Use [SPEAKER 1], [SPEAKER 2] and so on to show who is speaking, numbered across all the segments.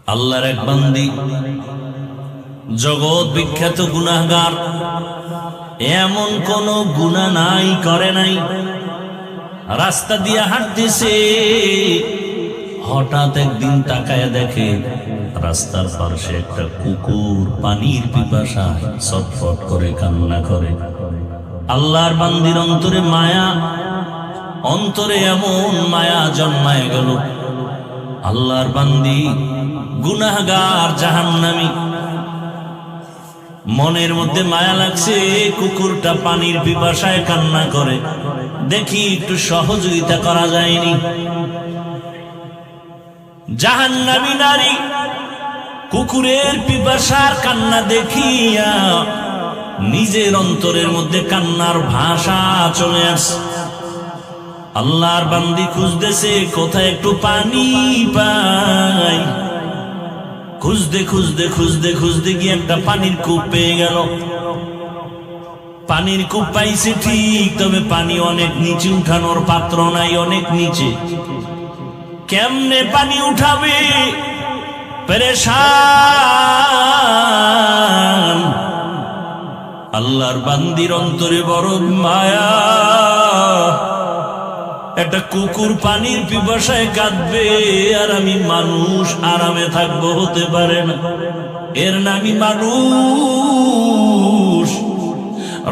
[SPEAKER 1] আল্লাহর এক বান্দি, জগৎ বিখ্যাত গুনাহগার, এমন কোন গুনাহ নাই করে নাই। রাস্তা দিয়ে হাঁটতেছে, হঠাৎ একদিন তাকায় দেখে রাস্তার পাশে একটা কুকুর পানির পিপাসায় ছটফট করে কান্না করে। আল্লাহর বান্দির অন্তরে মায়া, অন্তরে এমন মায়া জন্মায় গেল। আল্লাহর বান্দি গুনাহগার, জাহান্নামী, মনের মধ্যে মায়া লাগছে, কুকুরটা পানির পিপাসায় কান্না করে, দেখি একটু সহযোগিতা করা যায়নি। জাহান্নামী নারী কুকুরের পিপাসার কান্না দেখিয়া নিজের অন্তরের মধ্যে কান্নার ভাষা চলে আসে। আল্লাহর বান্দি খুঁজতেছে কোথায় একটু পানি পাই। খুঁজতে খুঁজতে খুঁজতে খুঁজতে গিয়ে একটা পানির কূপ পেয়ে গেল। পানির কূপ পাইছে ঠিক, তবে পানি অনেক নিচে, উঠানোর পাত্র নাই, অনেক নিচে। কেমনে পানি উঠাবে, পেরেশান। আল্লাহর বান্দির অন্তরে বড় মায়া, একটা কুকুর পানির পিপাসায় কাঁদবে আর আমি মানুষ আরামে থাকবো, হতে পারে না। এর নামই মানুষ।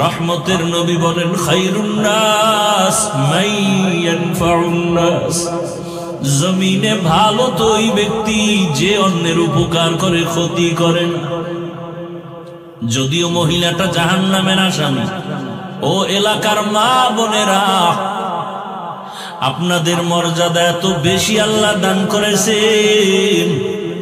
[SPEAKER 1] রহমতের নবী বলেন, খায়রুন নাস মান ইয়ানফাউন নাস। জমিনে ভালো তো ওই ব্যক্তি যে অন্যের উপকার করে, ক্ষতি করেন। যদিও মহিলাটা জাহান্নামের আসামি। ও এলাকার মা বোনেরা, আপনাদের মর্যাদা এত বেশি আল্লাহ দান করেছেন,